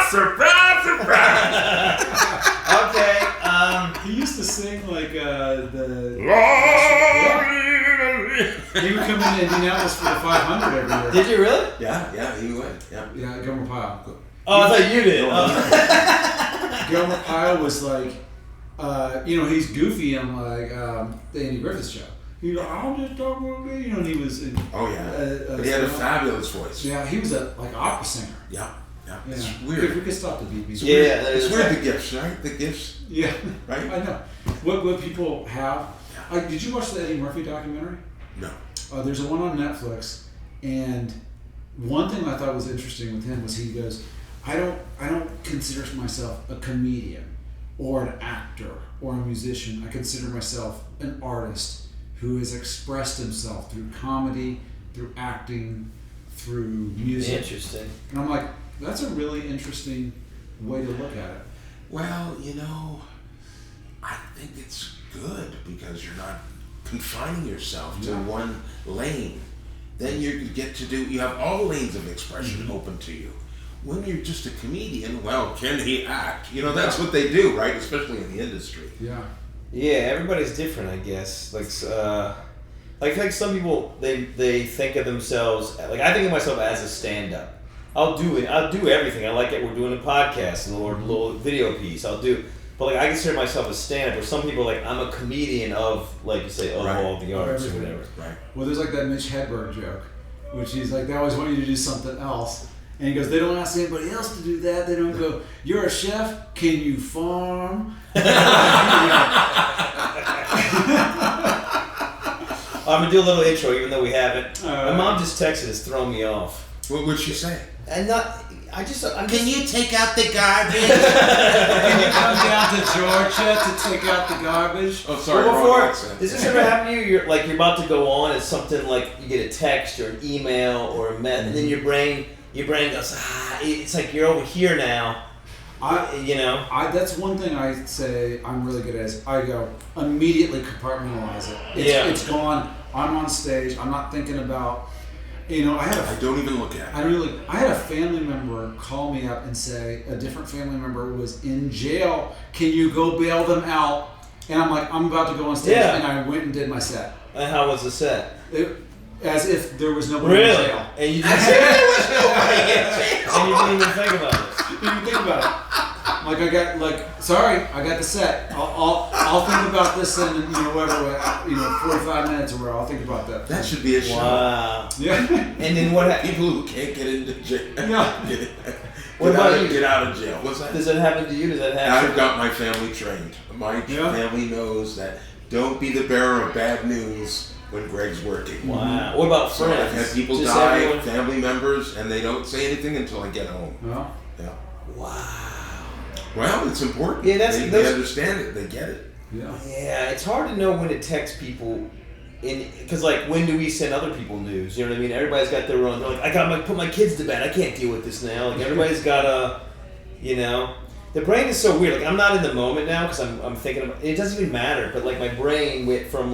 Surprise, surprise. Okay. He used to sing like the. He would come into Indianapolis for the 500 every year. Did you really? Yeah, he would. Yeah. Yeah, Gomer Pyle. Oh, I thought you did. Gomer Pyle was like, he's goofy on like the Andy Griffith Show. He's like, I'm just talking about me, and he was. But he had a fabulous voice. Yeah, he was a opera singer. Yeah. Yeah. It's weird. We could stop the beep. It's weird, the gifts, right? The gifts. Yeah. Right? I know. What people have. Did you watch the Eddie Murphy documentary? No. There's one on Netflix, and one thing I thought was interesting with him was he goes, I don't consider myself a comedian or an actor or a musician. I consider myself an artist who has expressed himself through comedy, through acting, through music. Interesting. And I'm like, that's a really interesting way to look at it. Well, I think it's good because you're not confining yourself to one lane. Then you have all lanes of expression open to you. When you're just a comedian, well, can he act? That's what they do, right? Especially in the industry. Yeah. Yeah, everybody's different, I guess. Like some people, they think of themselves, like I think of myself as a stand-up. I'll do everything. I like it. We're doing a podcast or a little video piece. But like I consider myself a stand-up. Where some people are like, I'm a comedian of, like you say, of all the arts or whatever. Right. Well, there's like that Mitch Hedberg joke, which he's like, they always want you to do something else. And he goes, they don't ask anybody else to do that. They don't go, you're a chef, can you farm? I'm gonna do a little intro, even though we haven't. My mom just texted us, throwing me off. What would she say? And Can you take out the garbage? Can you come down to Georgia to take out the garbage? Oh, sorry. Well, does this ever happen to you? You're about to go on, and something like you get a text or an email or a message, and then your brain goes, it's like you're over here now. That's one thing I say I'm really good at is I go immediately compartmentalize it. It's gone. I'm on stage. I'm not thinking about. I don't even look at it. I had a family member call me up and say a different family member was in jail. Can you go bail them out? And I'm like, I'm about to go on stage, and I went and did my set. And how was the set? As if there was nobody in jail. And you didn't there was nobody in jail. And you didn't even think about it. You didn't think about it. I got the set. I'll think about this in 45 minutes or where I'll think about that. That should be a show. Wow. Yeah. And then what happens? People who can't get into jail. Yeah. What about you? Get out of jail. What's that? Does that happen to you? Does that happen? I've got my family trained. My family knows that don't be the bearer of bad news when Greg's working. Wow. What about friends? I've had people die, family members, and they don't say anything until I get home. Well. Yeah. Wow. Well, it's important. Yeah, they understand it. They get it. Yeah. Yeah, it's hard to know when to text people, because when do we send other people news? You know what I mean? Everybody's got their own. They're like, I gotta put my kids to bed. I can't deal with this now. Like everybody's gotta, The brain is so weird. Like I'm not in the moment now because I'm thinking about. It doesn't even matter. But my brain went from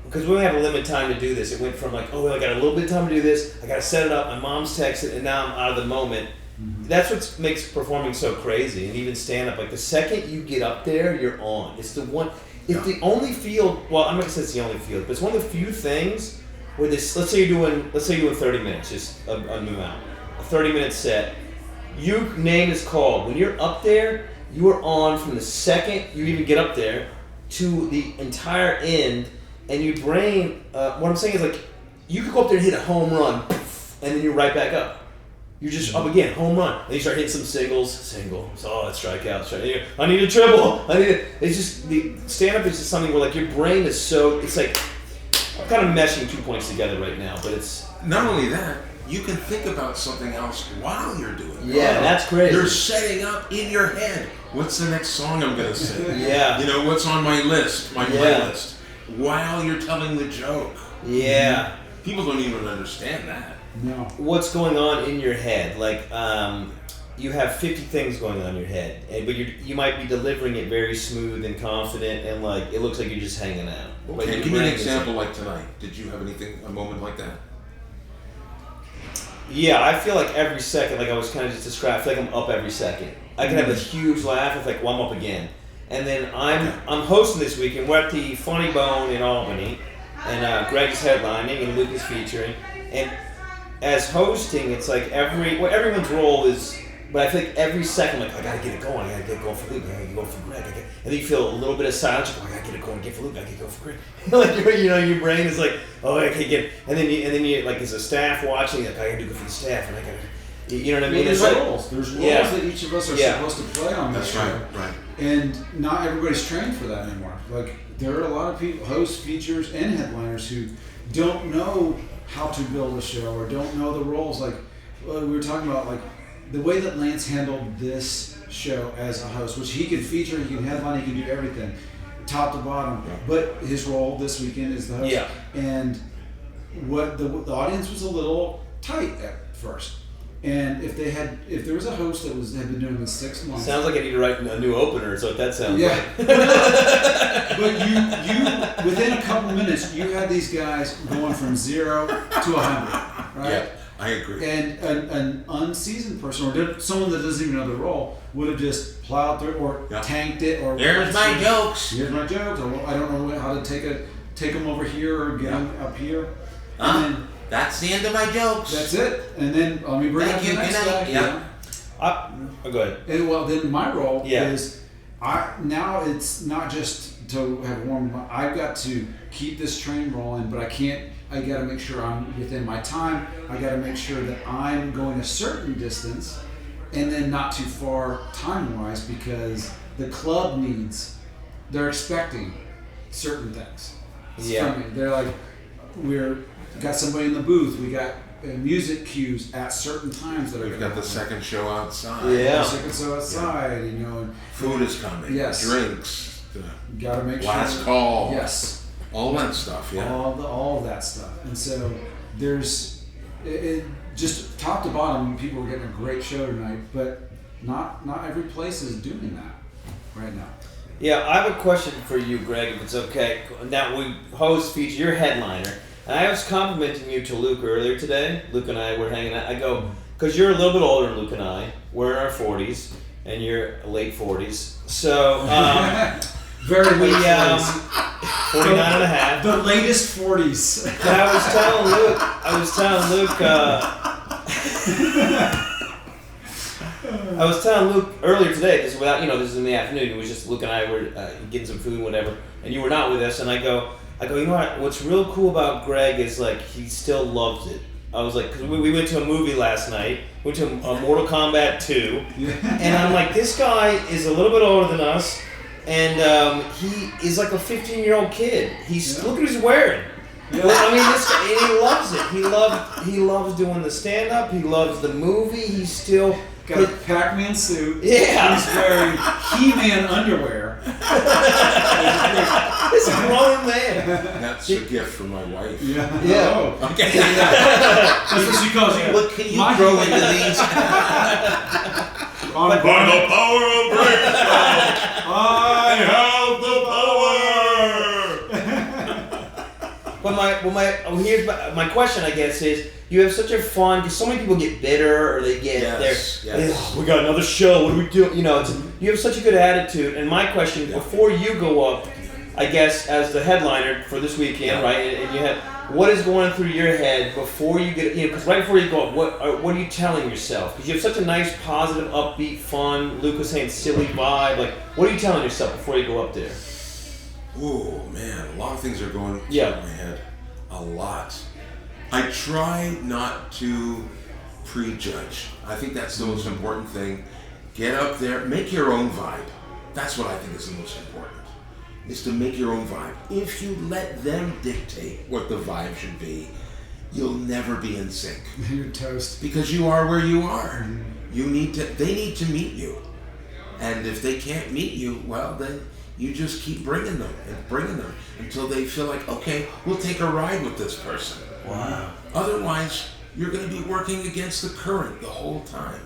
because we only have a limited time to do this. It went from I got a little bit of time to do this. I gotta set it up. My mom's texted, and now I'm out of the moment. Mm-hmm. That's what makes performing so crazy, and even stand-up. The second you get up there, you're on. It's the one. It's the only field. Well, I'm not gonna say it's the only field, but it's one of the few things where this. Let's say you're doing 30 minutes, just a amount, a 30-minute set. Your name is called. When you're up there, you are on from the second you even get up there to the entire end, and your brain. What I'm saying is you could go up there and hit a home run, and then you're right back up. You're just up again, home run. Then you start hitting some single. Oh, it's strikeout. I need a triple. It's just the stand-up is just something where your brain is so. It's I'm kind of meshing 2 points together right now, but it's not only that. You can think about something else while you're doing it. Yeah, that's crazy. You're setting up in your head. What's the next song I'm gonna sing? Yeah. What's on my list, my playlist, while you're telling the joke. Yeah. People don't even understand that. No. What's going on in your head? You have 50 things going on in your head, but you might be delivering it very smooth and confident, and it looks like you're just hanging out. Okay, give me an example like tonight. Did you have a moment like that? Yeah, I feel like every second, like I was kind of just described, I feel like I'm up every second. I can have a huge laugh. It's like, well, I'm up again. And then I'm hosting this week, and we're at the Funny Bone in Albany, and Greg is headlining, and Luke is featuring. And as hosting, it's like everyone's role is, but I feel like every second, like, I gotta get it going. I gotta get it going for Luke. I gotta get it going for Greg. And then you feel a little bit of silence. Like, I gotta get it going, get for Luke. I gotta get it going for Greg. Like, your brain is like, oh, I can't get it. And then you like, as a staff watching, like, I gotta do good for the staff, and I gotta, you know what I mean? There's it's roles. There's roles that each of us are supposed to play on this show. Right. And not everybody's trained for that anymore. Like, there are a lot of people, hosts, features, and headliners who don't know how to build a show or don't know the roles. Like, we were talking about, like, the way that Lance handled this show as a host, which he could feature, he can headline, he can do everything, top to bottom. Yeah. But his role this weekend is the host. Yeah. And what the audience was a little tight at first. And if there was a host that had been doing this 6 months, sounds like I need to write a new opener. So that sounds like. But you within a couple minutes, you had these guys going from 0 to 100, right? Yeah, I agree. And an unseasoned person or someone that doesn't even know the role would have just plowed through or tanked it or here's my jokes. Here's my jokes. Or I don't know how to take them over here or get them up here. And then, that's the end of my jokes. That's it. And then let me bring up the next guy. Yeah. Go ahead. And well, then my role is now it's not just to have warm. I've got to keep this train rolling, but I got to make sure I'm within my time. I got to make sure that I'm going a certain distance, and then not too far time-wise, because the club they're expecting certain things. From me. They're like, we got somebody in the booth. We got music cues at certain times that we've got the second show outside. Yeah, the second show outside. You know, and food is coming. Yes, drinks. Got to make last call. Yes, all that stuff. Yeah, all of that stuff. And so there's just top to bottom. People are getting a great show tonight, but not every place is doing that right now. Yeah, I have a question for you, Greg, if it's okay. Now, we host feature, you're headliner. And I was complimenting you to Luke earlier today. Luke and I were hanging out. I go, because you're a little bit older than Luke and I. We're in our 40s, and you're late 40s. So, very late 40s. 49 and a half. The latest 40s. But I was telling Luke earlier today, because this is in the afternoon, it was just Luke and I were getting some food and whatever, and you were not with us, and I go, you know what, what's real cool about Greg is, like, he still loves it. I was like, because we went to a movie last night, went to a Mortal Kombat 2, and I'm like, this guy is a little bit older than us, and he is like a 15-year-old kid. Look at what he's wearing. Yeah. Well, I mean, this guy, and he loves it. He loves doing the stand-up. He loves the movie. He's still got a Pac-Man suit. Yeah, he's wearing He-Man underwear. It's a grown man. That's a gift from my wife. Yeah. Oh. Okay. That's what she calls you. What can you grow into these? By the power of Greg, I have the power. But here's my question, I guess, is you have such a fun, because so many people get bitter or they get we got another show, what do we do? You have such a good attitude, and my question, before you go up, I guess, as the headliner for this weekend, right, and you had, what is going through your head before you get, because right before you go up, what are you telling yourself? Because you have such a nice, positive, upbeat, fun, Luke was saying silly vibe, like, what are you telling yourself before you go up there? Oh man, a lot of things are going through my head. A lot. I try not to prejudge. I think that's the most important thing. Get up there, make your own vibe. That's what I think is the most important, is to make your own vibe. If you let them dictate what the vibe should be, you'll never be in sync. You're toast. Because you are where you are. They need to meet you. And if they can't meet you, well, then you just keep bringing them until they feel like, okay, we'll take a ride with this person. Wow. Otherwise, you're going to be working against the current the whole time.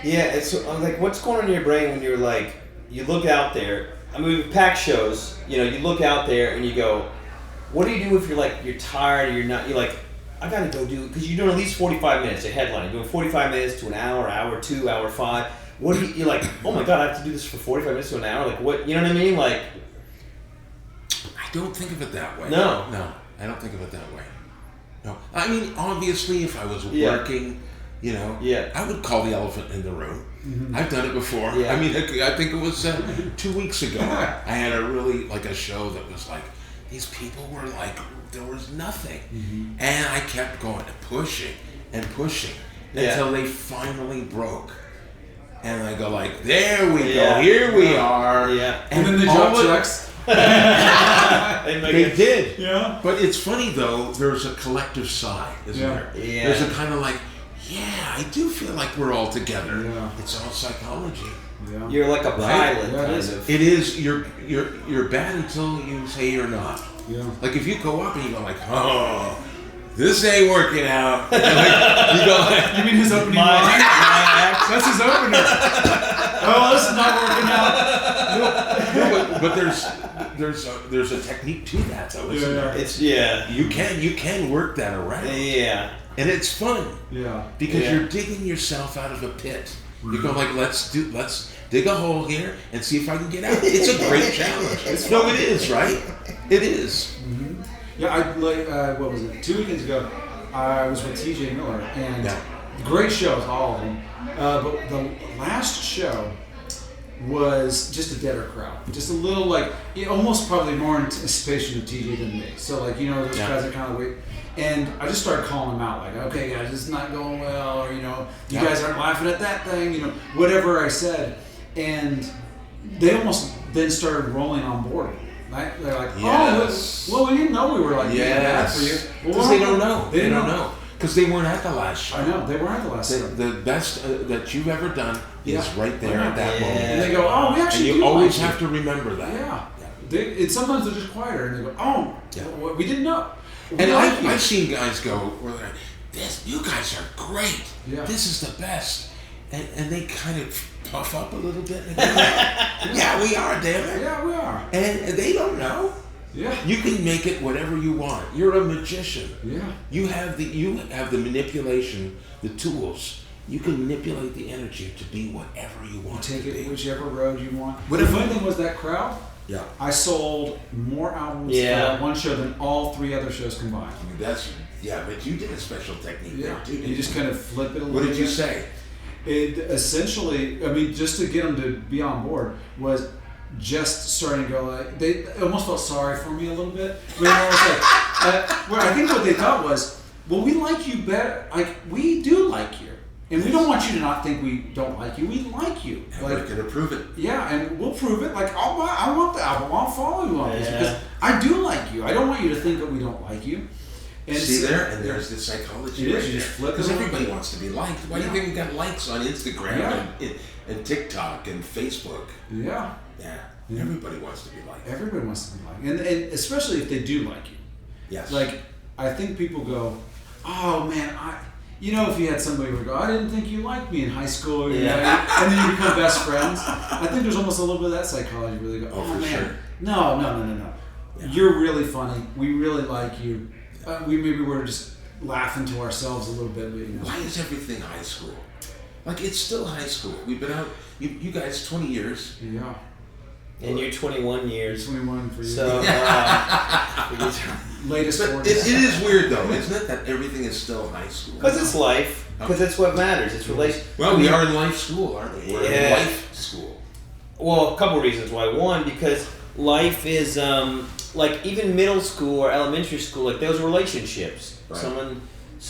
Yeah, it's like, what's going on in your brain when you're like, you look out there, I mean, with pack shows, you look out there and you go, what do you do if you're tired or you're not, I gotta go do, because you're doing at least 45 minutes, a headline. You're doing 45 minutes to an hour, hour 2, hour 5. What do you're like, oh my God, I have to do this for 45 minutes to an hour? Like, what, you know what I mean? Like, I don't think of it that way. No. No, I don't think of it that way. No. I mean, obviously, if I was working, you know, I would call the elephant in the room. Mm-hmm. I've done it before. Yeah. I mean, I think it was 2 weeks ago. I had a really, like a show that was like, these people were like, there was nothing. Mm-hmm. And I kept going, pushing until they finally broke. And I go like, there we go, here we are. Yeah. And then the job checks. They did. Yeah. But it's funny though, there's a collective sigh, isn't there? Yeah. There's a kind of like, yeah, I do feel like we're all together. Yeah. It's all psychology. Yeah. You're like a pilot, Yeah, it kind is. of. It is, you're bad until you say you're not. Yeah. Like if you go up and you go like, oh, this ain't working out. Like, you go like, You mean his opening line? That's his opener. Oh, this is not working out. no, but there's a technique to that though, isn't there? It's, You can work that around. Yeah. And it's fun. Yeah. Because you're digging yourself out of a pit. You go like, let's dig a hole here and see if I can get out. It's a great challenge. No, it is, right? It is. Mm-hmm. Yeah, I like what was it? 2 weekends ago, I was with TJ Miller, and great shows, all of them. But the last show was just a deader crowd, just a little like almost probably more anticipation of TJ than me. So like those guys are kind of wait. And I just started calling them out, like, okay, guys, this is not going well, or, you guys aren't laughing at that thing, whatever I said. And they almost then started rolling on board. Right? They're like, well, we didn't know we were like getting bad for you. Because they don't know. They don't know. Because they weren't at the last show. I know, they weren't at the last show. The best that you've ever done is right there at that moment. And they go, oh, we actually and do you always like have to remember that. Yeah. Sometimes they're just quieter, and they go, oh, we didn't know. And I've seen guys go, where they're like, you guys are great. Yeah. This is the best. And they kind of puff up a little bit. And go, yeah, we are, damn it. Yeah, we are. And they don't know. Yeah. You can make it whatever you want. You're a magician. Yeah. You have the manipulation, the tools. You can manipulate the energy to be whatever you want. You take it whichever road you want. What the if funny thing was that crowd. Yeah. I sold more albums for that one show than all 3 other shows combined. But you did a special technique there too. You just kind of flip it a little bit. What did you say? It essentially, just to get them to be on board was just starting to go like, they almost felt sorry for me a little bit. Where I think what they thought was, well, we like you better. Like, we do like you. And we don't want you to not think we don't like you. We like you. And we're going to prove it. Yeah, and we'll prove it. Like, I want the album. I'll follow you on this because I do like you. I don't want you to think that we don't like you. And there's the psychology. It is. You just flip it. Because everybody wants to be liked. Why do you think we got likes on Instagram and TikTok and Facebook? Yeah. Yeah. Everybody wants to be liked. Everybody wants to be liked. And especially if they do like you. Yes. Like, I think people go, oh, man, if you had somebody who would go, I didn't think you liked me in high school, and then you become best friends. I think there's almost a little bit of that psychology where they go, oh man, sure. No. Yeah. You're really funny. We really like you. We maybe were just laughing to ourselves a little bit. Why is everything high school? Like, it's still high school. We've been out, you guys, 20 years. Yeah. And you're 21 years. 21 for you. So, latest but it is weird though, isn't it, that everything is still high school? Because it's life. Because that's what matters. It's relation. Well, we are in life school, aren't we? We're in life school. Well, a couple reasons why. One, because life is like even middle school or elementary school, like those relationships. Right. Someone,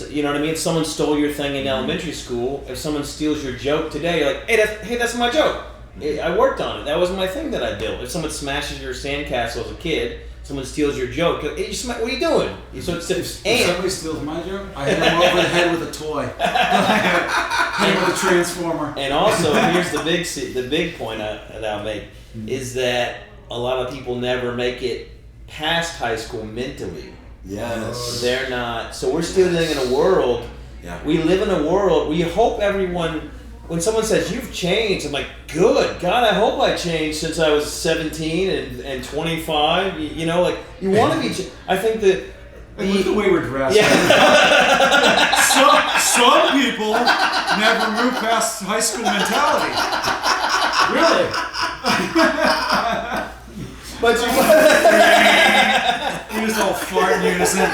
you know what I mean? If someone stole your thing in elementary school, if someone steals your joke today, you're like, hey, that's my joke. I worked on it. That wasn't my thing that I built. If someone smashes your sandcastle as a kid, someone steals your joke, hey, what are you doing? So if somebody steals my joke, I hit them over the head with a toy. Hit him with a transformer. And also, here's the big point that I'll make is that a lot of people never make it past high school mentally. Yes. They're not. So we're still living in a world. Yeah. We live in a world. We hope everyone. When someone says you've changed, I'm like, good God, I hope I changed since I was 17 and 25. You know, like you want to be. I think that And look at the way we're dressed. Yeah. Some people never move past high school mentality. Really? But You just all fart in unison.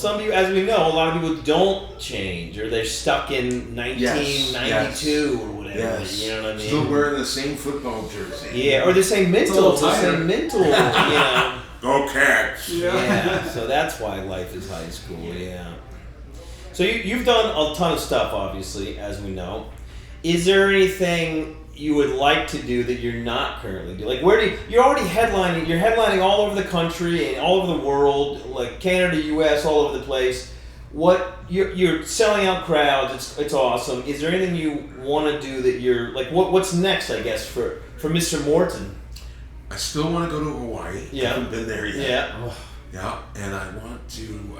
some people, as we know, a lot of people don't change, or they're stuck in 1992 or whatever. Yes. You know what I mean? Still wearing the same football jersey. Yeah, or the same mental, you know. Go Cats. Yeah. So that's why life is high school. Yeah. So you've done a ton of stuff, obviously, as we know. Is there anything you would like to do that you're not currently doing? Like, you're already headlining? You're headlining all over the country and all over the world, like Canada, U.S., all over the place. You're selling out crowds. It's awesome. Is there anything you want to do that you're like? What's next? I guess for Mr. Morton. I still want to go to Hawaii. Yeah. I haven't been there yet. Yeah. Oh. Yeah, and I want to.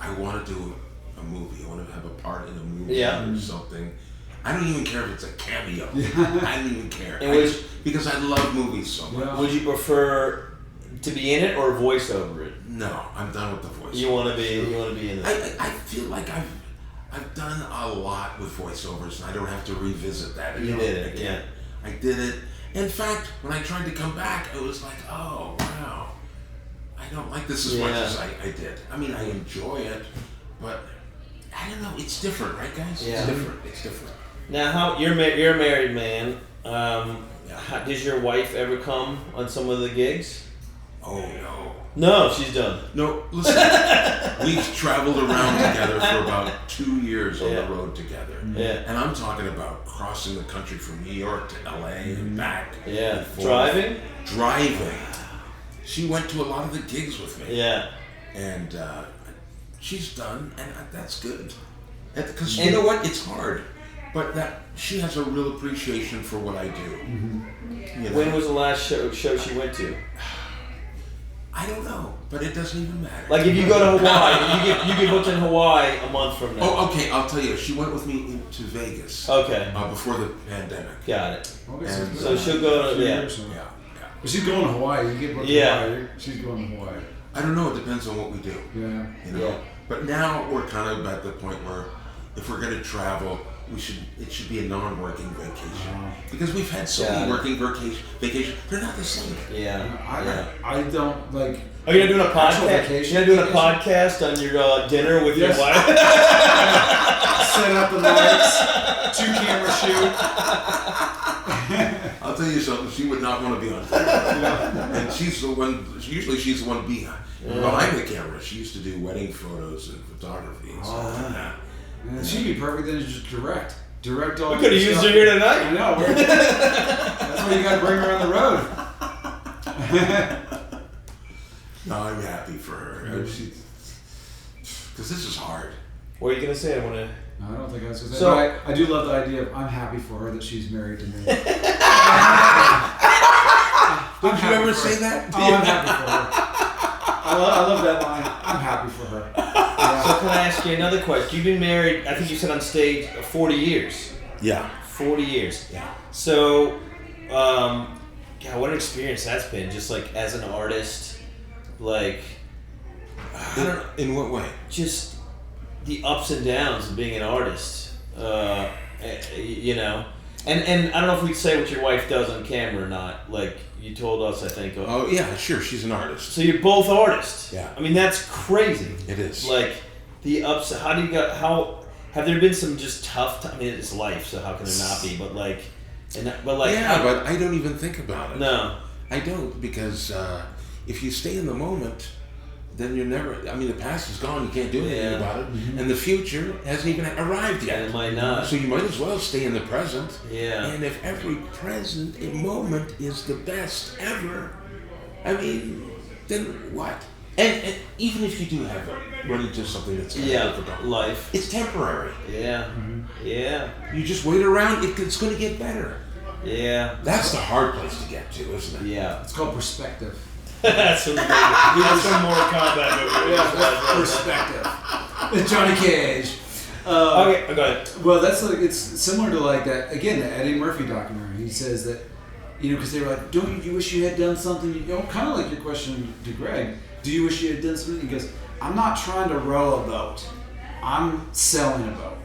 I want to do a movie. I want to have a part in a movie or something. I don't even care if it's a cameo. I don't even care. Because I love movies so much. Would you prefer to be in it or voice over it? No, I'm done with the voice. You want to be in it. I feel like I've done a lot with voiceovers, and I don't have to revisit that. You did it, yeah. I did it. In fact, when I tried to come back, it was like, oh wow, I don't like this as much as I did. I mean, I enjoy it, but I don't know. It's different, right, guys? Yeah. It's different. Now, you're a married man. Does your wife ever come on some of the gigs? Oh no. No, she's done. No, listen. We've traveled around together for about 2 years on the road together. Yeah. And I'm talking about crossing the country from New York to LA and back. Yeah. And forth. Driving. She went to a lot of the gigs with me. Yeah. And she's done, and that's good. Because you know what? It's hard. But she has a real appreciation for what I do. Mm-hmm. You know? When was the last show she went to? I don't know, but it doesn't even matter. Like if you go to Hawaii, you get booked in Hawaii a month from now. Oh, okay. I'll tell you. She went with me to Vegas. Okay. Before the pandemic. Got it. Okay, So she'll go to Yeah. But she's going to Hawaii. You get booked to Hawaii. She's going to Hawaii. I don't know. It depends on what we do. Yeah. You know. Yeah. But now we're kind of at the point where, if we're going to travel, it should be a non-working vacation because we've had so many working vacations. They're not the same. Yeah. I don't like. Are you doing a podcast? You're doing a podcast on your dinner with your wife? Set up the lights, 2-camera shoot. I'll tell you something. She would not want to be on camera, and she's the one. Usually, she's the one behind the camera. She used to do wedding photos and photography and stuff like that. Man, she'd be perfect then to just direct all. We could have used her here tonight. I know. That's why you got to bring her on the road. No, I'm happy for her. Because this is hard. What are you gonna say? I don't think I was going to say. So I do love the idea of I'm happy for her that she's married to me. Don't you ever say that? Oh, I'm happy for her. I love that line. I'm happy for her. Yeah. So can I ask you another question? You've been married, I think you said on stage, 40 years. Yeah. 40 years. Yeah. So, God, what an experience that's been. Just like as an artist, like, I don't know. In what way? Just the ups and downs of being an artist. You know. And I don't know if we'd say what your wife does on camera or not. Like, you told us, I think. Oh, yeah, sure. She's an artist. So you're both artists. Yeah. I mean, that's crazy. It is. Like, the ups, have there been some just tough I mean, it's life, so how can there not be? But but I don't even think about it. No. I don't, because if you stay in the moment, then you're never, I mean, the past is gone, you can't do anything about it, and the future hasn't even arrived yet. And it might not. So you might as well stay in the present. Yeah. And if every present moment is the best ever, I mean, then what? And even if you do run into something that's difficult, life. it's temporary. Yeah. Mm-hmm. Yeah. You just wait around, it's going to get better. Yeah. That's the hard place to get to, isn't it? Yeah. It's called perspective. That's some more combat. Perspective. Johnny Cage. Okay, go ahead. Well, that's like, it's similar to like that, again, the Eddie Murphy documentary. He says that because they were like, don't you wish you had done something? Kind of like your question to Greg. Do you wish you had done something? He goes, I'm not trying to row a boat. I'm selling a boat.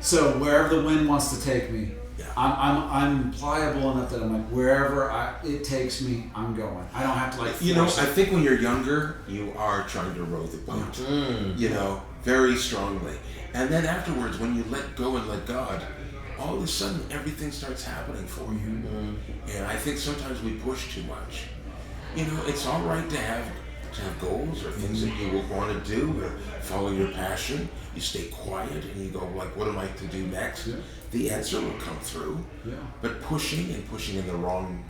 So wherever the wind wants to take me, I'm pliable enough that I'm like, wherever it takes me, I'm going. I don't have to I think when you're younger, you are trying to row the boat. Very strongly. And then afterwards, when you let go and let God, all of a sudden everything starts happening for you. And I think sometimes we push too much. It's all right to have goals or things that you will want to do or follow your passion. You stay quiet and you go like, what am I to do next? Yeah. The answer will come through. Yeah. But pushing in the wrong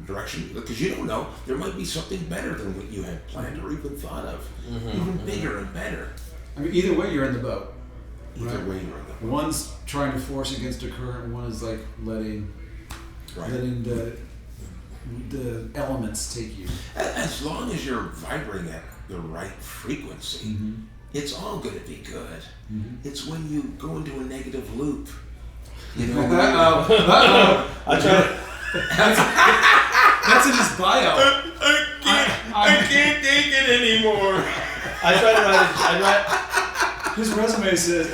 direction, because you don't know, there might be something better than what you had planned or even thought of, even bigger and better. I mean, either way, you're in the boat. Either way, you're in the boat. One's trying to force against a current, and one is like letting the elements take you. As long as you're vibrating at the right frequency, it's all going to be good. It's when you go into a negative loop. I try. That's in his bio. I can't take it anymore. I try to write. His resume says.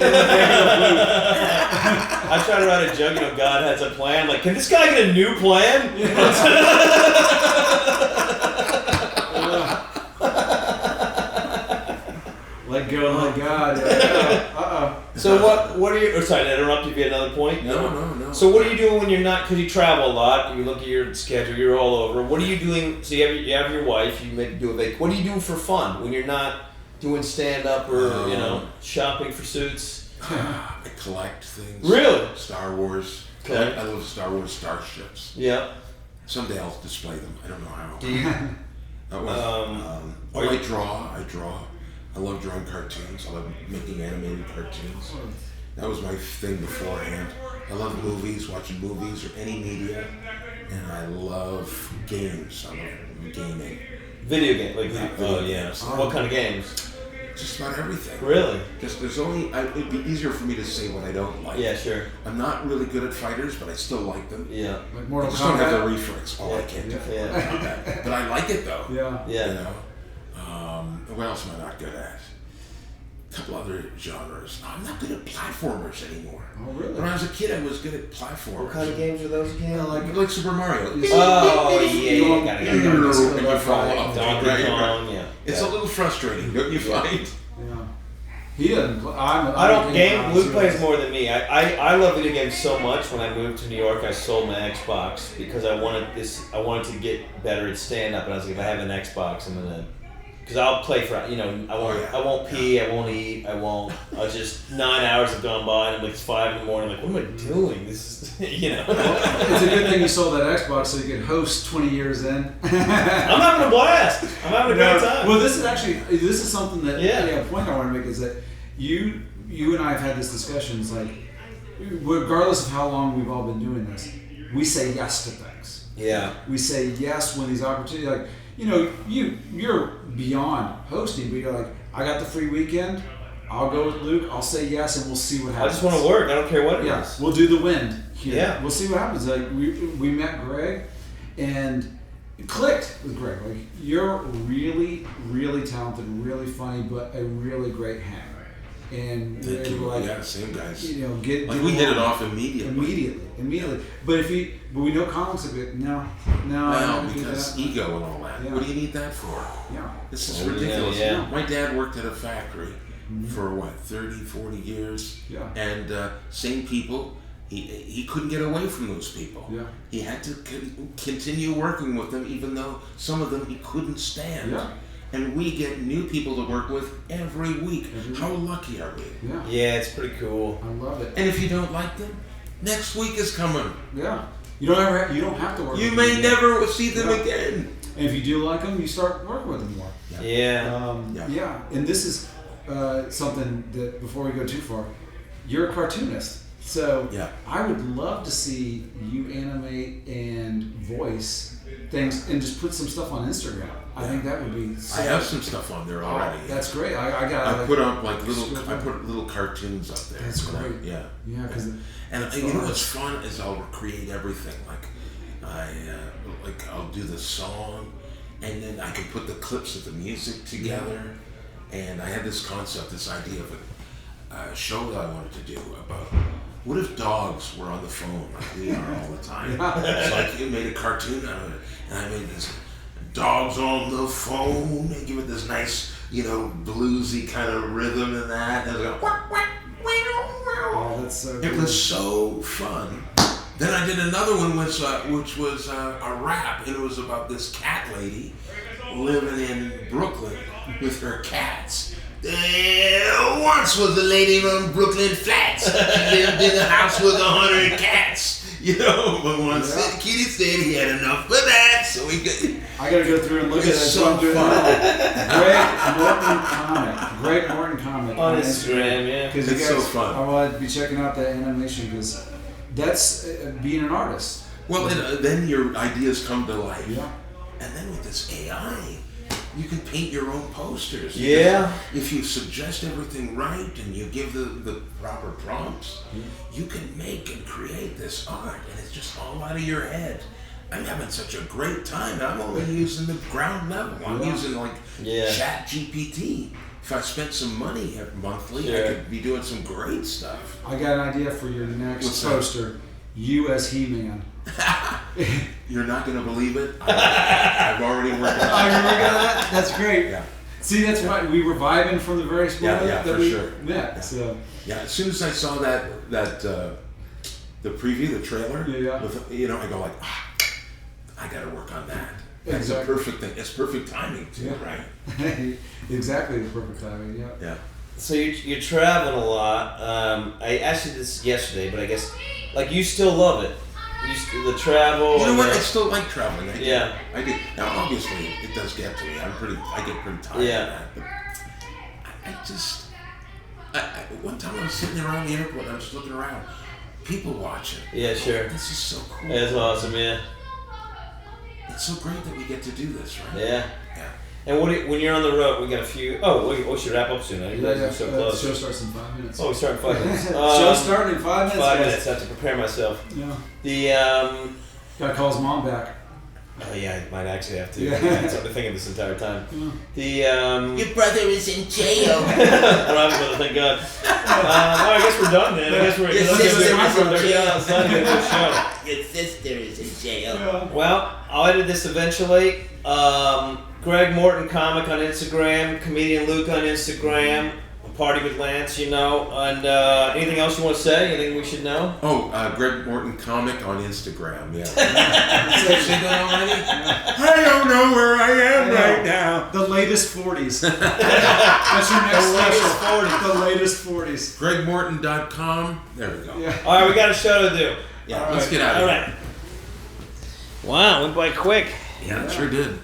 I try to write a joke. God has a plan. Like, can this guy get a new plan? Let go and let God. So what are you? Oh, sorry to interrupt you. If you had another point. No. So what are you doing when you're not? Because you travel a lot. You look at your schedule. You're all over. What are you doing? So you have your wife. You maybe do a vacation. What do you do for fun when you're not doing stand up or shopping for suits? I collect things. Really? Star Wars. Okay. I love Star Wars starships. Yeah. Someday I'll display them. I don't know how. Do you? I draw. I love drawing cartoons. I love making animated cartoons. That was my thing beforehand. I love movies, watching movies or any media, and I love games. I love gaming. Video game, What kind of games? Just about everything. Really? Just it'd be easier for me to say what I don't like. Yeah, sure. I'm not really good at fighters, but I still like them. Yeah. Like Mortal I just Kombat. don't have the reflex. I can't do it. But I like it though. Yeah. What else am I not good at? A couple other genres. No, I'm not good at platformers anymore. Oh, really? When I was a kid, I was good at platformers. What kind of games are those again? Like Super Mario. Oh, yeah, you gotta get and you fall off. Donkey Kong, yeah. It's a little frustrating, don't you find? Yeah. He doesn't play. I don't game. Luke plays more than me. I love video games so much. When I moved to New York, I sold my Xbox because I wanted to get better at stand up, and I was like, if I have an Xbox, I'm gonna. Because I'll play for, I won't pee, I won't eat, I'll just 9 hours have gone by and I'm like, it's 5 in the morning, I'm like, what am I doing? This is, It's a good thing you sold that Xbox so you could host 20 years in. I'm having a blast. I'm having a great time. Well, this is something that, a point I want to make is that you and I have had this discussion. It's like, regardless of how long we've all been doing this, we say yes to things. Yeah. We say yes when these opportunities, like, you're beyond hosting, but you're like, I got the free weekend, I'll go with Luke, I'll say yes, and we'll see what happens. I just want to work, I don't care what it is. We'll do the wind here. Yeah. We'll see what happens. Like, we met Greg, and it clicked with Greg. Like, you're really, really talented, really funny, but a really great hanger. And same guys. We hit it off immediately. Immediately. But we know comics a bit. No, because ego and all that. Yeah. What do you need that for? Yeah. This is ridiculous. Yeah. My dad worked at a factory for 30, 40 years. Yeah. And same people. He couldn't get away from those people. Yeah. He had to continue working with them, even though some of them he couldn't stand. Yeah. And we get new people to work with every week. How lucky are we? Yeah, it's pretty cool. I love it. And if you don't like them, next week is coming. Yeah. You don't have to work with them. You may never see them again. And if you do like them, you start working with them more. Yeah. And this is something that, before we go too far, you're a cartoonist. So I would love to see you animate and voice things and just put some stuff on Instagram. I think that would be. I have some stuff on there already. That's great. I put up I put little cartoons up there. That's great. Yeah. Yeah, because. And what's fun is I'll create everything. Like I'll do the song, and then I can put the clips of the music together. And I had this concept, this idea of a show that I wanted to do about what if dogs were on the phone like we are all the time. So I made a cartoon out of it, and I made this dogs on the phone and give it this nice, bluesy kind of rhythm in that. And it was like, wah, wah, Oh, that's so it cool. was so fun. Then I did another one which was a rap, and it was about this cat lady living in Brooklyn with her cats. There once was a lady on Brooklyn Flats. She lived in a house with 100 cats. But once Kitty said he had enough of that, so we could. I gotta go through and look at It's that. so fun. Greg Morton comic on Instagram, yeah. Because It's so fun. I want to be checking out that animation because that's being an artist. Well, then your ideas come to life. Yeah. And then with this AI, you can paint your own posters. Yeah. If you suggest everything right and you give the proper prompts, you can make and create this art, and it's just all out of your head. I'm having such a great time. I'm only using the ground level. I'm using Chat GPT. If I spent some money monthly, I could be doing some great stuff. I got an idea for your next What's that? poster. You as He-Man. You're not going to believe it. I've already worked on it. Oh, you're working on that? That's great. Yeah. See, that's why we were vibing from the very moment Yeah, that for we sure. met. Yeah. So. Yeah, as soon as I saw that the preview, the trailer, with, I go like, I got to work on that. That's a perfect thing. It's perfect timing too, right? Exactly the perfect timing. Yeah. Yeah. So you're traveling a lot. I asked you this yesterday, but I guess you still love it. The travel. You know what? I still like traveling. I do. Now, obviously, it does get to me. I get pretty tired of that. But one time I was sitting around the airport and I was just looking around. People watching. Yeah, sure. This is so cool. That's awesome, yeah. It's so great that we get to do this, right? Yeah. Yeah. And when you're on the road, we got a few. Oh, we should wrap up soon. You guys are so close. The show starts in 5 minutes. Oh, we start in 5 minutes. Show's starting in 5 minutes. 5 minutes. I have to prepare myself. Yeah. Gotta call his mom back. Oh yeah, I might actually have to. Yeah. That's what I've been thinking this entire time. Yeah. Your brother is in jail. I don't have a brother, thank God. I guess we're done then. I guess we're. Your sister is in jail. Show. Your sister is in jail. Yeah. Well, I'll edit this eventually. Greg Morton comic on Instagram, comedian Luke on Instagram, Party with Lance, and anything else you want to say? Anything we should know? Oh, Greg Morton comic on Instagram. Yeah. Say that already? I don't know where I am right now. The latest 40s. That's your next special. The latest 40s. GregMorton.com. There we go. Yeah. All right, we got a show to do. Yeah, let's get out of here. All right. Wow, went by quick. Yeah, it sure did.